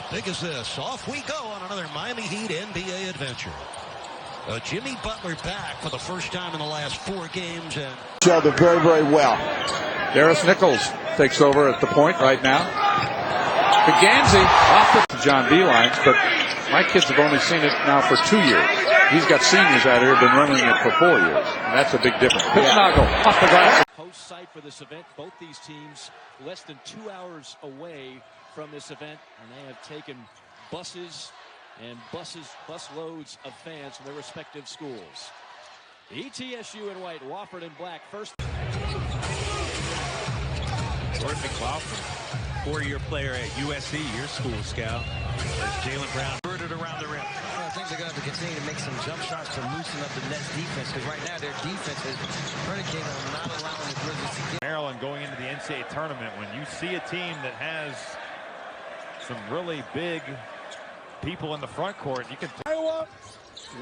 Big as this. Off we go on another Miami Heat NBA adventure. Jimmy Butler back for the first time in the last 4 games. And each other very, very well. Darius Nichols takes over at the point right now. Pagansey off to John Beelines, but my kids have only seen it now for 2 years. He's got seniors out here, been running it for 4 years, and that's a big difference. Pitznagle off the glass. Host site for this event. Both these teams less than 2 hours away from this event, and they have taken buses and bus loads of fans from their respective schools. ETSU in white, Wofford in black. First. Jordan McLaughlin, 4-year player at USC, your school scout. As Jaylen Brown diverted around the rim. I think they're going to have to continue to make some jump shots to loosen up the Nets defense, because right now their defense is predicated on not allowing the Grizzlies to get. Maryland going into the NCAA tournament, when you see a team that has some really big people in the front court, you can. Iowa,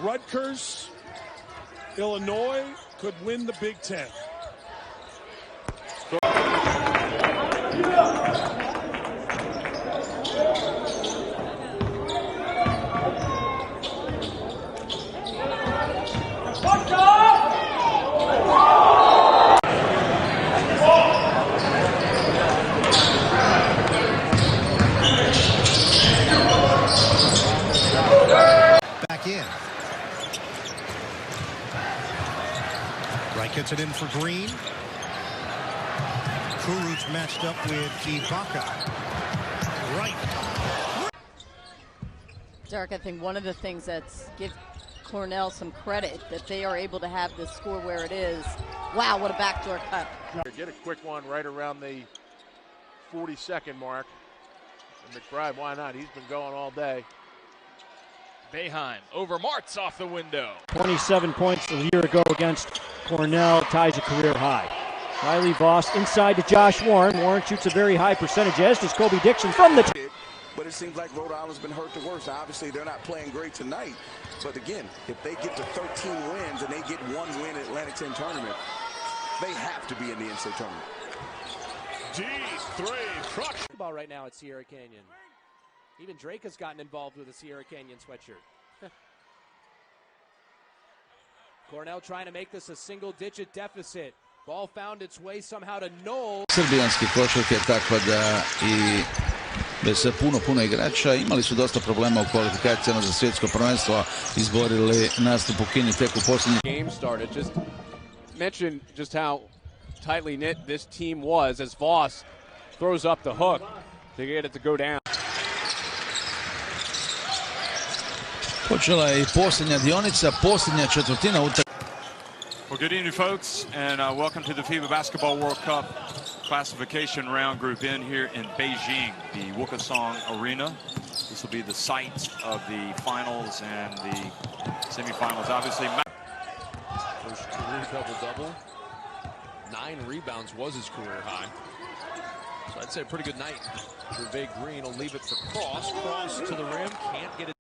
Rutgers, Illinois could win the Big Ten. back in. Wright gets it in for Green. Kuruc matched up with Ibaka. Wright. Derek, I think one of the things that's give Cornell some credit that they are able to have this score where it is. Wow, what a backdoor cut. Get a quick one right around the 40-second mark. And McBride, why not? He's been going all day. Boeheim over Martz off the window. 27 points a year ago against Cornell, ties a career high. Riley Voss inside to Josh Warren. Warren shoots a very high percentage, as does Kobe Dixon from the. But it seems like Rhode Island's been hurt the worst. Obviously, they're not playing great tonight. But again, if they get to 13 wins and they get 1 win at Atlantic 10 tournament, they have to be in the NCAA tournament. D3 truck. Ball right now at Sierra Canyon. Even Drake has gotten involved with a Sierra Canyon sweatshirt. Cornell trying to make this a single-digit deficit. Ball found its way somehow to Knoll. Srbijanski košarka je takva da i bez puno igrača imali su dosta problema u kvalifikacijama za svjetsko prvenstvo, izborili nastup u Kini tek u posljednji. Game started. Just mention just how tightly knit this team was as Voss throws up the hook to get it to go down. Počela je i posljednja dionica, posljednja četvrtina utakmice. Well, good evening, folks, and welcome to the FIBA Basketball World Cup classification round group in here in Beijing, the Wukesong Arena. This will be the site of the finals and the semifinals, obviously. First career double-double. 9 rebounds was his career high. So I'd say a pretty good night. Gervais Green will leave it for Cross. Cross to the rim, can't get it.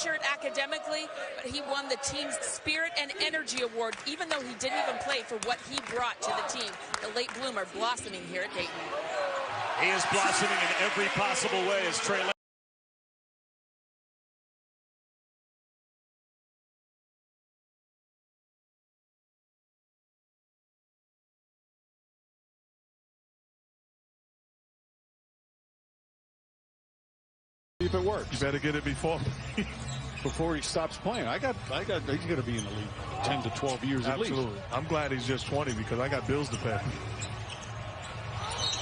Shirt academically, but he won the team's spirit and energy award, even though he didn't even play, for what he brought to the team. The late bloomer blossoming here at Dayton. He is blossoming in every possible way as Trey. If it works. You better get it before he stops playing. He's going to be in the league 10 to 12 years at least. Absolutely. I'm glad he's just 20 because I got bills to pay.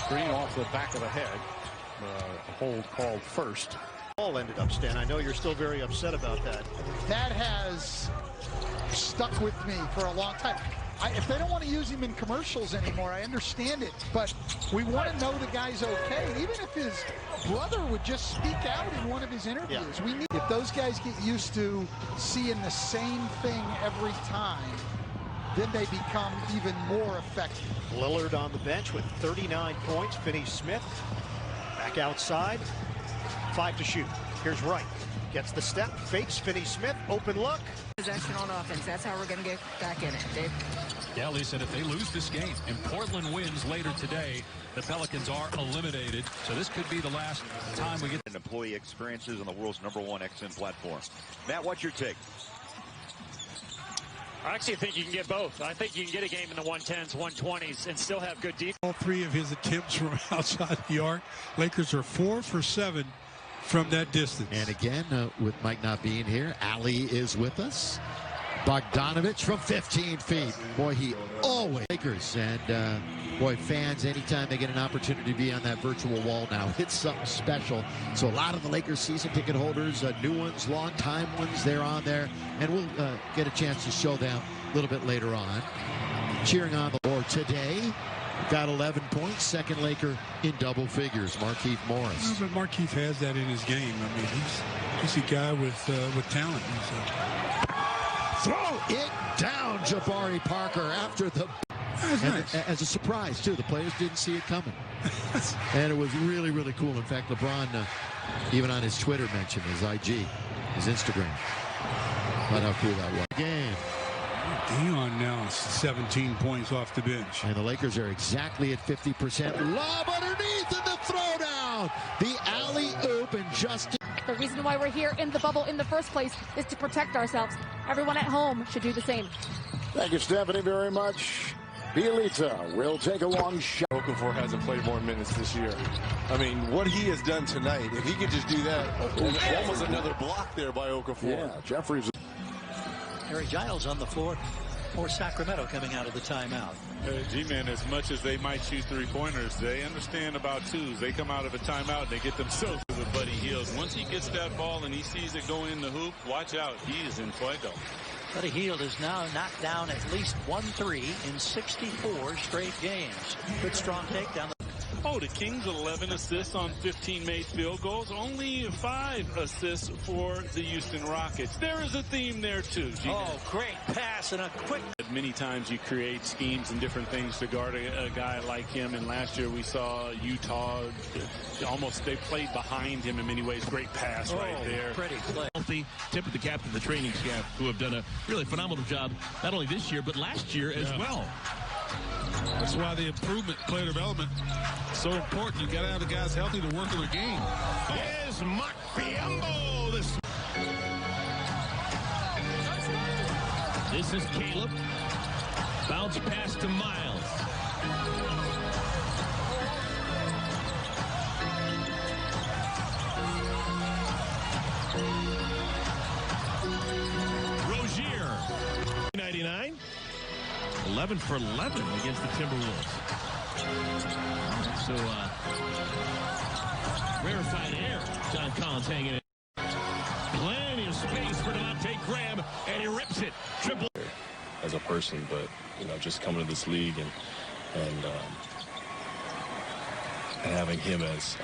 Green off the back of the head. A hold called first. All ended up, Stan. I know you're still very upset about that. That has stuck with me for a long time. If they don't want to use him in commercials anymore, I understand it, but we want to know the guy's okay. Even if his brother would just speak out in one of his interviews. Yeah. We need, if those guys get used to seeing the same thing every time, then they become even more effective. Lillard on the bench with 39 points. Finney-Smith Back outside. 5 to shoot. Here's Wright. Gets the step. Fakes Finney-Smith. Open look. Possession on offense. That's how we're going to get back in it, Dave. Yeah, Lee said if they lose this game and Portland wins later today, the Pelicans are eliminated. So this could be the last time we get employee experiences on the world's #1 XM platform. Matt, what's your take? I actually think you can get both. I think you can get a game in the 110s, 120s, and still have good defense. All 3 of his attempts from outside the arc. Lakers are 4 for 7 from that distance. And again, with Mike not being here, Ali is with us. Bogdanovich from 15 feet. Boy, he always Lakers. And, boy, fans, anytime they get an opportunity to be on that virtual wall now, it's something special. So a lot of the Lakers season ticket holders, new ones, long-time ones, they're on there. And we'll get a chance to show them a little bit later on. Cheering on the board today. Got 11 points, second Laker in double figures, Markieff Morris. But Markieff has that in his game. I mean, he's a guy with talent. Throw it down, Jabari Parker, after the... Nice. As a surprise, too. The players didn't see it coming. And it was really, really cool. In fact, LeBron, even on his Twitter, mentioned his IG, his Instagram. But how cool that was. Game. Dion now 17 points off the bench. And the Lakers are exactly at 50%. Lob underneath and the throwdown. The alley-oop and Justin. The reason why we're here in the bubble in the first place is to protect ourselves. Everyone at home should do the same. Thank you, Stephanie, very much. Bielitsa will take a long shot. Okafor hasn't played more minutes this year. I mean, what he has done tonight, if he could just do that, almost another block there by Okafor. Yeah, Jeffries. Harry Giles on the floor for Sacramento coming out of the timeout. G-Man, as much as they might shoot three-pointers, they understand about twos. They come out of a timeout and they get themselves with Buddy Hield. Once he gets that ball and he sees it go in the hoop, watch out. He is in fuego. Buddy Hield has now knocked down at least 1 3 in 64 straight games. Good strong takedown. Oh, the Kings 11 assists on 15 made field goals. Only 5 assists for the Houston Rockets. There is a theme there, too. Oh, great pass and a quick... Many times you create schemes and different things to guard a guy like him. And last year we saw Utah almost, they played behind him in many ways. Great pass right there. Pretty play. Healthy. Tip of the cap to the training staff who have done a really phenomenal job, not only this year, but last year as well. That's why the improvement, player development, is so important. You got to have the guys healthy to work on the game. Here's Mark Biyombo. This is Caleb. Bounce pass to Miles. Rozier. 99. 11 for 11 against the Timberwolves. So, rarefied air. John Collins hanging in. Plenty of space for Devontae Graham, and he rips it. Triple. As a person, but, you know, just coming to this league and having him as